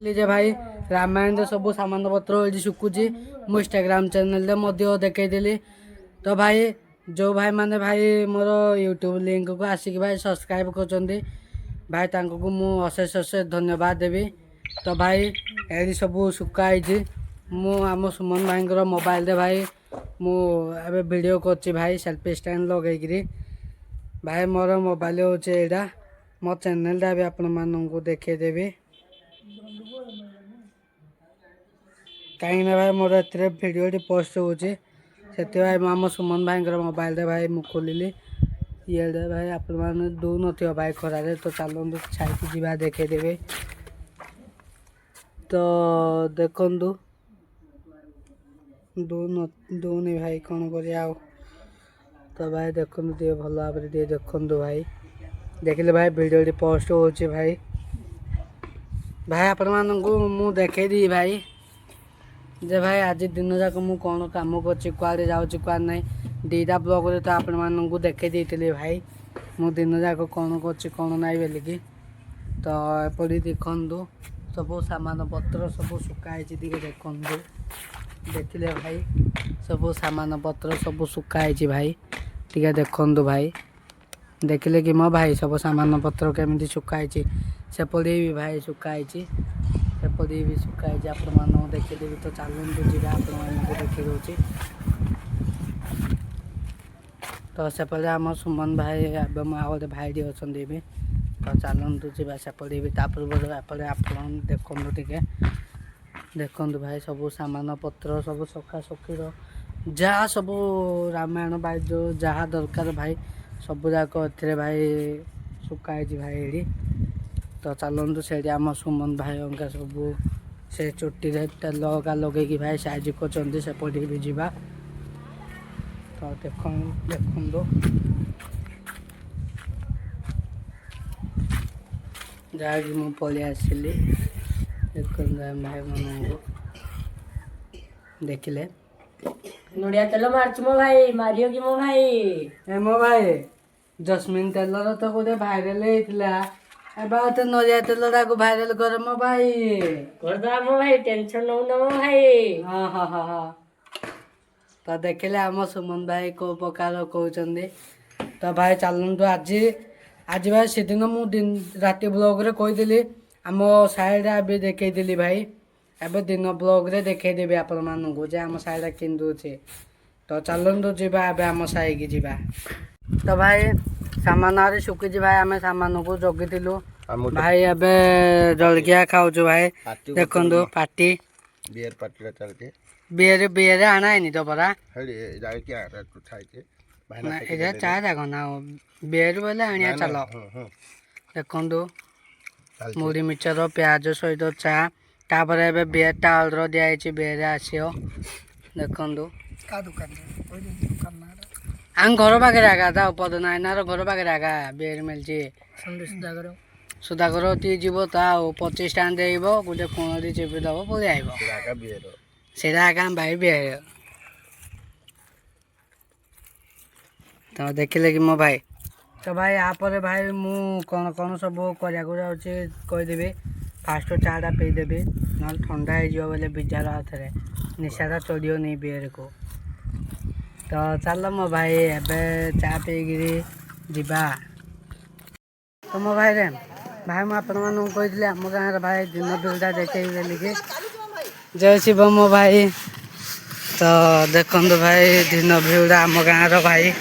लीजिए भाई रामायण सब सामान पत्र ये शुकुची मो इंस्टाग्राम चैनल देखी तो भाई जो भाई माने भाई मोर यूट्यूब लिंक को आसिक भाई सब्सक्राइब कर भाई तांको को मु अशेष अशेष धन्यवाद देवी। तो भाई ये सब शुकाई मु आम सुमन भाई मोबाइल दे भाई मु एबे वीडियो कर भाई सेल्फी स्टैंड लगे भाई मोर मोबाइल होगा मो चैनल भी आपण मानू देखेदेवी कहीं भाई मोर भिडियो पोस्ट होती आम सुमन भाई मोबाइल दे भाई मुझे खोलिली ये भाई आपने दौन भाई खरारे तो चलते छाई जा देखेदेवे तो देखु दौनी भाई कौन कर तो भाई देखु भल भाव देखु भाई देखिले भाई भिडियो पोस्ट होची भाई भाई आपण मानू मु देखेदी भाई जे भाई आज दिन जाक मु कौन काम कर जाऊँ क्या ना दीटा ब्लॉग रे तो आपण मानू देखे देते भाई मु दिन जाक कौन कौन ना बोलिकी तो एपरी देखु सब सामान पत्र सब सुखाई देखु देखिले भाई सब सामान पत्र सब सुखाई भाई टे देखु भाई देखिले कि मो भाई सब सामान पत्र केमी सुखाई सेपड़ी भी भाई सुखाई सेपड़ी भी सुखाई आपण देखीदेवी तो चलते जी आपको देखी दूसरी तो सेपटे आम सुमन भाई एवं आउ गए भाई अच्छा भी तो चलतु जी सेपटे भी पूर्व एपटे आप देखु टे देखु भाई सब सामान पत्र सब सखा सखीर जहाँ सब रामायण भाई जो जहाँ दरकार भाई सब जाक ए भाई सुखाई भाई ये तो चलतु से आम सुमन भाई अंका सब से चोटी तेल का लगे भाई साइज कर सेपटे भी जावा तो देखु जहाँकि मुझे पलि आसली देखु भाई मन देखिले नड़िया तेल मार्च मो भाई मारियो कि मो भाई ए मो भाई जस्मिन तेल तो गोटे भाइराल होता तो नड़िया तेल भाइराल कर मो भाई करदा मो भाई टेंशन नौ न मो भाई हाँ हाँ हाँ हाँ तो देखिले आम सुमन भाई को प्रकार कहते तो भाई चलतु आज आज भाई से दिन मुझे राति ब्लॉग रे कही आम साइड भी देखी भाई एबे दिन ब्लॉग रे देखेदेवी आपण मानू जे आम साइड किंदुचे तो चलतु जा आम साई की जा तो भाई सामान आरे शुकी भाई आम सामान को जगी भाई एबे जलखिया खाऊ भाई देखु पार्टी बियर पार्टी चलते बियर बियर आना है तो परा चाह जाग ना बियर बोले आनिया चल देखु मुढ़ी मिक्सर प्याज सहित चा तापर एबे बियरटा ऑर्डर दिया बियर आसो देखु आम घर पाखे आगा था पदनायनार घर पाखे आगा बियर मिलची सुधाकर ती जीव तो 25 टाइम देव गोटे कोण चेपीदब पलि आब से भाई बियर तो देखिले कि मो भाई तो भाई आप भाई मु कौन कौन सब करदेवी फास्ट चाटा पीदेवी ना ठंडा हो बोले बिजार हाथ में निशाटा चढ़ो नहीं बियर को तो चल मो भाई एबे चा पीकि जा तो मो भाई रे भाई मुझे कही आम गाँव भाई दिन बिलटा देखे बोलिकी जय शिव मो भाई तो देखु भाई दिन भिड़ा आम गाँव भाई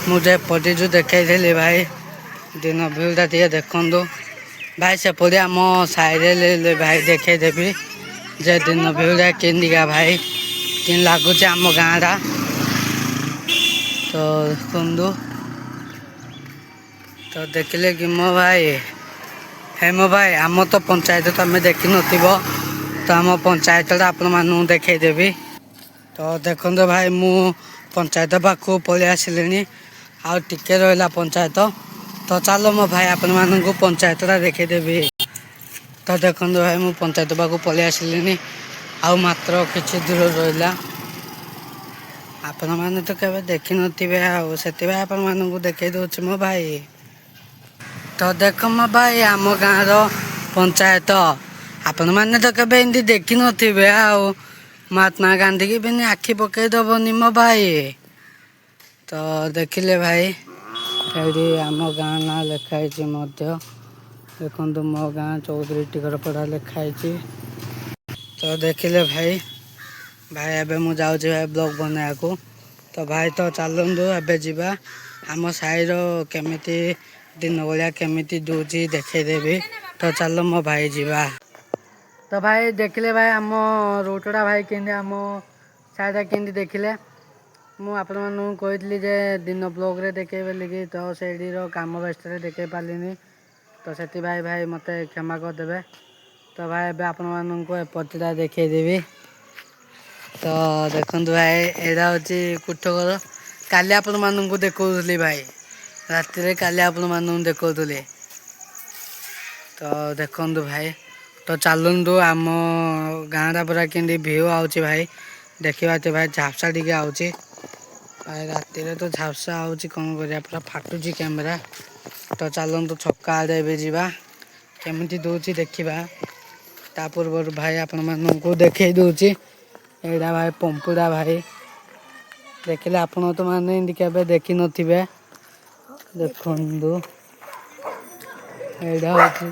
मुझे पटी जो देखी भाई दिन भिड़ा टे देखु भाई सेपटे आम साइड भाई देखेदेवी जे दिन भिड़ा केन्दिका भाई कि लगुच आम गाँव तो देखु तो देखिले कि मो भाई हे मो भाई आम तो पंचायत तुम देखी नथ तो आम पंचायत आपण मानू देखेदेवी तो देखु भाई मु पंचायत पाखु पलि आसिले आउ टिके रहा पंचायत तो चलो मो भाई आपण मानू पंचायत देखेदेवी तो देखु भाई मु पंचायत पाखु पलि आसिले आउ मात्र किछि दूर रहा आपण मैंने तो केवे देखी नथिबे आउ सेति भाई आपण मानू देखे दउछि मो भाई तो देख मो भाई आम गाँव पंचायत ଆପଣମାନେ ତ କେବେ ଏମିତି ଦେଖିନଥିବେ ଆଉ ମହାତ୍ମା ଗାନ୍ଧୀ କି ବି ଆଖି ପକେଇ ଦବନି ମୋ ଭାଇ। ତ ଦେଖିଲେ ଭାଇ ଏଇଠି ଆମ ଗାଁ ନାଁ ଲେଖା ହେଇଛି ମଧ୍ୟ। ଦେଖନ୍ତୁ ମୋ ଗାଁ ଚୌଧୁରୀ ଟିକରପଡ଼ା ଲେଖା ହେଇଛି। ତ ଦେଖିଲେ ଭାଇ ଏବେ ମୁଁ ଯାଉଛି ଭାଇ ବ୍ଲଗ୍ ବନେଇବାକୁ। ତ ଭାଇ ତ ଚାଲନ୍ତୁ ଏବେ ଯିବା ଆମ ସାହିର କେମିତି ଦିନ ବେଳିଆ କେମିତି ଦଉଛି ଦେଖେଇଦେବି। ତ ଚାଲ ମୋ ଭାଇ ଯିବା। ତ ଭାଇ ଦେଖିଲେ ଭାଇ ଆମ ରୁଟଟା ଭାଇ କେମିତି ଆମ ସାହିଟା କେମିତି ଦେଖିଲେ। ମୁଁ ଆପଣମାନଙ୍କୁ କହିଥିଲି ଯେ ଦିନ ବ୍ଲଗ୍ରେ ଦେଖେଇ ବୋଲିକି, ତ ସେଇଠିର କାମ ବ୍ୟସ୍ତରେ ଦେଖେଇ ପାରିଲିନି। ତ ସେଥିପାଇଁ ଭାଇ ମୋତେ କ୍ଷମା କରିଦେବେ। ତ ଭାଇ ଏବେ ଆପଣମାନଙ୍କୁ ଏପଟଟା ଦେଖେଇଦେବି। ତ ଦେଖନ୍ତୁ ଭାଇ ଏଇଟା ହେଉଛି କୋଠଘର। କାଲି ଆପଣମାନଙ୍କୁ ଦେଖାଉଥିଲି ଭାଇ, ରାତିରେ କାଲି ଆପଣମାନଙ୍କୁ ଦେଖାଉଥିଲି। ତ ଦେଖନ୍ତୁ ଭାଇ, ତ ଚାଲନ୍ତୁ ଆମ ଗାଁଟା ପୁରା କେମିତି ଭିଉ ଆଉଛି ଭାଇ ଦେଖିବା। ତ ଭାଇ ଝାପ୍ସା ଟିକେ ଆଉଛି ଭାଇ, ରାତିରେ ତ ଝାପ୍ସା ଆଉଛି, କ'ଣ କରିବା ପୁରା ଫାଟୁଛି କ୍ୟାମେରା। ତ ଚାଲନ୍ତୁ ଛକା ଆଡ଼େ ଏବେ ଯିବା, କେମିତି ଦେଉଛି ଦେଖିବା। ତା ପୂର୍ବରୁ ଭାଇ ଆପଣମାନଙ୍କୁ ଦେଖେଇ ଦେଉଛି, ଏଇଟା ଭାଇ ପମ୍ପୁଡ଼ା ଭାଇ। ଦେଖିଲେ ଆପଣ ତ ମାନେ ଏମିତି କେବେ ଦେଖିନଥିବେ। ଦେଖନ୍ତୁ ଏଇଟା ହେଉଛି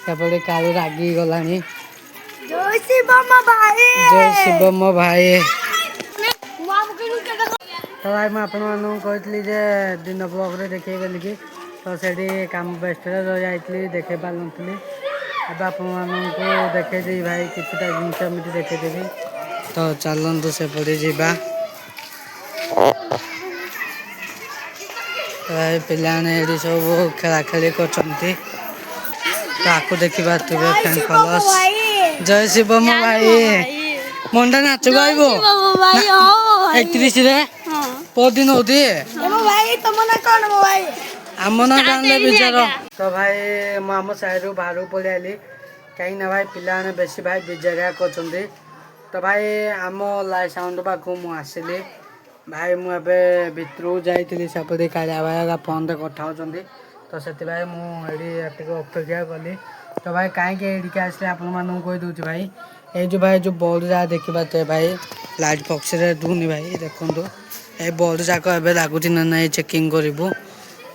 ସେପଟେ କାଳୁ ରାଗି ଗଲାଣି। ଜୟ ଶିବ ମୋ ଭାଇ। ତ ଭାଇ ମୁଁ ଆପଣମାନଙ୍କୁ କହିଥିଲି ଯେ ଦିନ ବ୍ଲଗ୍ରେ ଦେଖେଇ ବୋଲିକି, ତ ସେଇଠି କାମ ବ୍ୟସ୍ତରେ ରହିଯାଇଥିଲି, ଦେଖେଇ ପାରିନଥିଲି। ଏବେ ଆପଣମାନଙ୍କୁ ଦେଖେଇଦେବି ଭାଇ, କିଛିଟା ଜିନିଷ ଏମିତି ଦେଖେଇଦେବି। ତ ଚାଲନ୍ତୁ ସେପଟେ ଯିବା। ଭାଇ ପିଲାମାନେ ଏଠି ସବୁ ଖେଳା ଖେଳି କରୁଛନ୍ତି। ତାକୁ ଦେଖିପାରୁଥିବେ ଫ୍ୟାନ୍ ଫଲୋର୍ସ। ଜୟ ଶିବ ମୋ ଭାଇ। ମଣ୍ଡା ନାଚକୁ ଆଇବ 31ରେ ପରଦିନ ହଉଛି। ଆମ ନା ଜାଣିଲେ ବିଚାର। ତ ଭାଇ ମୁଁ ଆମ ସାହିରୁ ବାହାରକୁ ପଳେଇ ଆଇଲି, କାହିଁକିନା ଭାଇ ପିଲାମାନେ ବେଶୀ ଭାଇ ବିଜାରିଆ କରୁଛନ୍ତି। ତ ଭାଇ ଆମ ଲାଇଟ୍ ସାଉଣ୍ଡ ପାଖକୁ ମୁଁ ଆସିଲି ଭାଇ। ମୁଁ ଏବେ ଭିତରକୁ ଯାଇଥିଲି, ସେପଟେ କାଳିଆ ଭାଇ ଫୋନ୍ରେ କଥା ହେଉଛନ୍ତି। ତ ସେଥିପାଇଁ ମୁଁ ଏଠି ଟିକେ ଅପେକ୍ଷା କଲି। ତ ଭାଇ କାହିଁକି ଏଇଠିକି ଆସିଲେ ଆପଣମାନଙ୍କୁ କହିଦେଉଛି ଭାଇ। ଏଇ ଯେଉଁ ଭାଇ ଯେଉଁ ବୋର୍ଡ଼ ଯାକ ଦେଖିପାରୁଥିବେ ଭାଇ, ଲାଇଟ୍ ବକ୍ସରେ ଦଉନି ଭାଇ। ଦେଖନ୍ତୁ ଏଇ ବୋର୍ଡ଼ ଯାକ ଏବେ ଲାଗୁଛି ନା ନାଇଁ ଚେକିଂ କରିବୁ।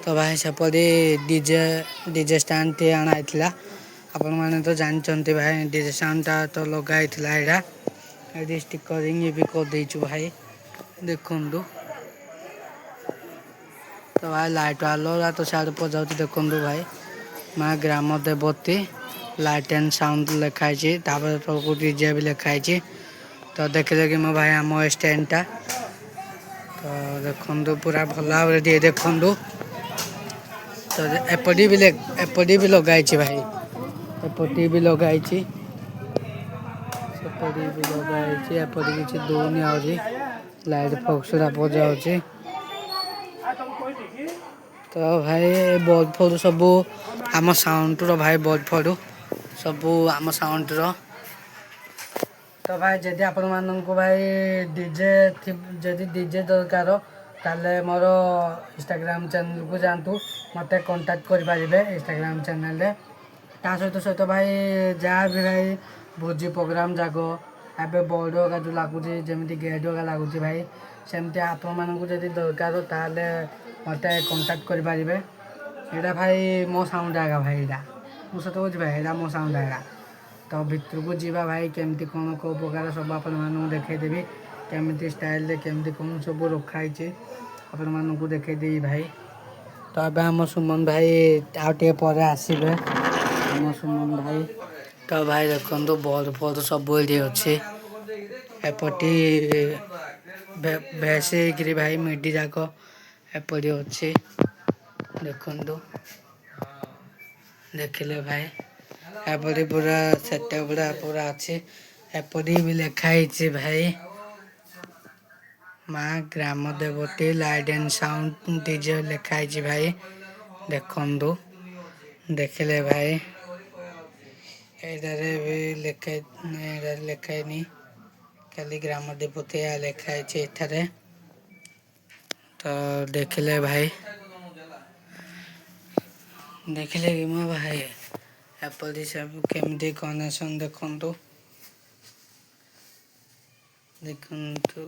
ତ ଭାଇ ସେପରି ଡିଜେ ଷ୍ଟାଣ୍ଡଟିଏ ଅଣା ହେଇଥିଲା। ଆପଣମାନେ ତ ଜାଣିଛନ୍ତି ଭାଇ, ଡିଜେ ସାଉଣ୍ଡଟା ତ ଲଗା ହେଇଥିଲା। ଏଇଠି ଷ୍ଟିକରିଂ ବି କରିଦେଇଛୁ ଭାଇ, ଦେଖନ୍ତୁ। ତ ଭାଇ ଲାଇଟ୍ ଆଲୋ ତ ସିଆଡ଼େ ପଯାଉଛି, ଦେଖନ୍ତୁ ଭାଇ। ମା ଗ୍ରାମ ଦେବତୀ ଲାଇଟ୍ ଆଣ୍ଡ ସାଉଣ୍ଡ ଲେଖା ହେଇଛି, ତାପରେ ତଳକୁ ଡିଜେ ବି ଲେଖା ହେଇଛି। ତ ଦେଖିଲେ କି ମୋ ଭାଇ ଆମ ଷ୍ଟାଣ୍ଡଟା, ତ ଦେଖନ୍ତୁ ପୁରା ଭଲ ଭାବରେ ଟିକେ ଦେଖନ୍ତୁ। ତ ଏପଟେ ବି ଲଗା ହେଇଛି ଭାଇ, ଏପଟେ ବି ଲଗା ହେଇଛି, ସେପଟେ ବି ଲଗା ହେଇଛି। ଏପଟେ କିଛି ଦଉନି ଆହୁରି, ଲାଇଟ୍ ଫକ୍ସଟା ପଯାଉଛି। ତ ଭାଇ ବଲ୍ବ ଫଲ୍ବ ସବୁ ଆମ ସାଉଣ୍ଡର ଭାଇ, ବଲ୍ବ ଫଲ୍ବ ସବୁ ଆମ ସାଉଣ୍ଡର। ତ ଭାଇ ଯଦି ଆପଣମାନଙ୍କୁ ଭାଇ ଯଦି ଡିଜେ ଦରକାର, ତାହେଲେ ମୋର ଇନଷ୍ଟାଗ୍ରାମ ଚ୍ୟାନେଲକୁ ଯାଆନ୍ତୁ, ମୋତେ କଣ୍ଟାକ୍ଟ କରିପାରିବେ ଇନଷ୍ଟାଗ୍ରାମ ଚ୍ୟାନେଲରେ। ତା ସହିତ ଭାଇ ଯାହା ବି ଭାଇ ଭୋଜି ପ୍ରୋଗ୍ରାମ ଯାକ ଏବେ ବୋର୍ଡ଼ ହେରିକା ଯେଉଁ ଲାଗୁଛି, ଯେମିତି ଗେଟ୍ ହେରିକା ଲାଗୁଛି ଭାଇ, ସେମିତି ଆପଣମାନଙ୍କୁ ଯଦି ଦରକାର ତାହେଲେ ମୋତେ କଣ୍ଟାକ୍ଟ କରିପାରିବେ। ଏଇଟା ଭାଇ ମୋ ସାଉଣ୍ଡ ଆଗା ଭାଇ, ଏଇଟା ମୁଁ ସତ କହୁଛି ଭାଇ, ଏଇଟା ମୋ ସାଉଣ୍ଡ ଆଗା। ତ ଭିତରକୁ ଯିବା ଭାଇ, କେମିତି କ'ଣ କେଉଁ ପ୍ରକାର ସବୁ ଆପଣମାନଙ୍କୁ ଦେଖେଇଦେବି, କେମିତି ଷ୍ଟାଇଲରେ କେମିତି କ'ଣ ସବୁ ରଖା ହେଇଛି ଆପଣମାନଙ୍କୁ ଦେଖେଇଦେବି ଭାଇ। ତ ଏବେ ଆମ ସୁମନ ଭାଇ ଆଉ ଟିକେ ପରେ ଆସିବେ, ଆମ ସୁମନ ଭାଇ। ତ ଭାଇ ଦେଖନ୍ତୁ ବଲ୍ବ ଫଲ୍ବ ସବୁ ଏଠି ଅଛି। ଏପଟେ ଭେସ୍ ହେଇକିରି ଭାଇ ମିଡ଼ି ଯାକ ଏପରି ଅଛି, ଦେଖନ୍ତୁ। ଦେଖିଲେ ଭାଇ ଏପରି ପୁରା ସେଟଅପ୍ ଗୁଡ଼ା ପୁରା ଅଛି। ଏପରି ବି ଲେଖା ହେଇଛି ଭାଇ, ମା ଗ୍ରାମ ଦେବତୀ ଲାଇଟ୍ ଆଣ୍ଡ ସାଉଣ୍ଡ ଡିଜେ ଲେଖା ହେଇଛି ଭାଇ, ଦେଖନ୍ତୁ। ଦେଖିଲେ ଭାଇ ଏଇଟାରେ ବି ଲେଖା ହେଇନି, ଖାଲି ଗ୍ରାମ ଦେବତୀ ଲେଖା ହେଇଛି ଏଠାରେ। ତ ଦେଖିଲେ ଭାଇ, ଦେଖିଲେ କି ମୋ ଭାଇ ଏପରି ସବୁ କେମିତି କନେକ୍ସନ୍ ଦେଖନ୍ତୁ ଦେଖନ୍ତୁ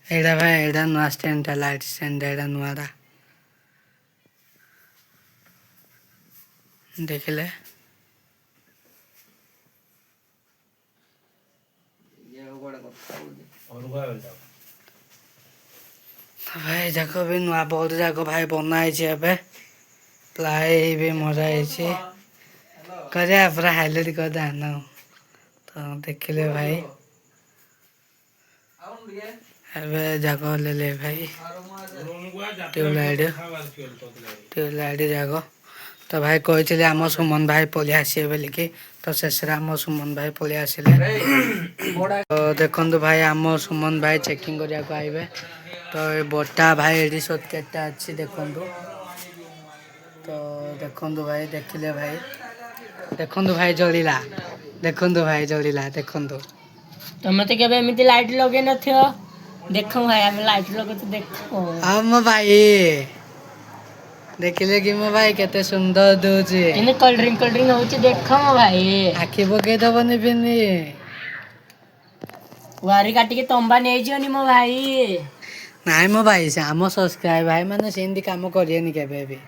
ଏଇଟା ଭାଇ ଏଇଟା ନୂଆ ଷ୍ଟାଣ୍ଡଟା ଲାଇଟ୍ ଷ୍ଟାଣ୍ଡ ଏଇଟା ନୂଆଟା ଦେଖିଲେ ଭାଇ ଯାକ ବି ନୂଆ ବୋର୍ଡ ଯାକ ଭାଇ ବନା ହେଇଛି ଏବେ ପ୍ଲାଏ ବି ମରା ହେଇଛି କରିବା ପୁରା ହାଇଲାଇଟ୍ କରିଦେ ଆନ ତ ଦେଖିଲେ ଭାଇ ଏବେ ଯାକ ଲେଲେ ଭାଇ ଟ୍ୟୁବଲାଇଟ୍ ଯାକ ତ ଭାଇ କହିଥିଲେ ଆମ ସୁମନ ଭାଇ ପଳେଇ ଆସିବେ ବୋଲିକି ତ ଶେଷରେ ଆମ ସୁମନ ଭାଇ ପଳେଇ ଆସିଲେ ତ ଦେଖନ୍ତୁ ଭାଇ ଆମ ସୁମନ ଭାଇ ଚେକିଂ କରିବାକୁ ଆଇବେ ତ ଏ ବଟା ଭାଇ ଏଠି ସର୍କିଟଟା ଅଛି ଦେଖନ୍ତୁ ତ ଦେଖନ୍ତୁ ଭାଇ ଦେଖିଲେ ଭାଇ ଦେଖନ୍ତୁ ଭାଇ ଜଳିଲା ଦେଖନ୍ତୁ ତମେ ତ କେବେ ଏମିତି ଲାଇଟ୍ ଲଗେଇ ନଥିବ ଦେଖ ଭାଇ ଆମେ ଲାଇଟ୍ ଲଗେଇଛୁ ଦେଖ ଆଉ ମୋ ଭାଇ ଦେଖିଲେ କି ମୋ ଭାଇ କେତେ ସୁନ୍ଦର ଦଉଛି କିନ୍ତୁ କୋଲ୍ଡ ଡ୍ରିଙ୍କ ହଉଛି ଦେଖ ମୋ ଭାଇ ଆଖି ପକେଇଦବନି ପିନି ୱାରି କାଟିକି ତମ୍ବା ନେଇଯିବନି ମୋ ଭାଇ ନାଇଁ ମୋ ଭାଇ ସେ ଆମ ସବସ୍କ୍ରାଇବ ଭାଇ ମାନେ ସେମିତି କାମ କରିବେନି କେବେ ବି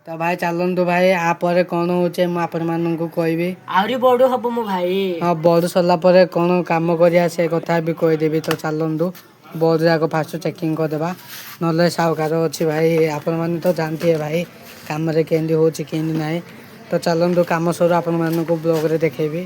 ତ ଭାଇ ଚାଲନ୍ତୁ ଭାଇ ଆ ପରେ କ'ଣ ହଉଛି ମୁଁ ଆପଣମାନଙ୍କୁ କହିବି ଆହୁରି ବଡ ହବ ମୋ ଭାଇ ହଁ ବୋର୍ଡ ସରିଲା ପରେ କ'ଣ କାମ କରିବା ସେ କଥା ବି କହିଦେବି ତ ଚାଲନ୍ତୁ ବୋର୍ଡ ଯାକ ଫାଷ୍ଟ ଚେକିଂ କରିଦେବା ନହେଲେ ସାହୁକାର ଅଛି ଭାଇ ଆପଣମାନେ ତ ଜାଣିଥିବେ ଭାଇ କାମରେ କେମିତି ହେଉଛି କେମିତି ନାହିଁ ତ ଚାଲନ୍ତୁ କାମ ସରୁ ଆପଣମାନଙ୍କୁ ବ୍ଲଗ୍ରେ ଦେଖେଇବି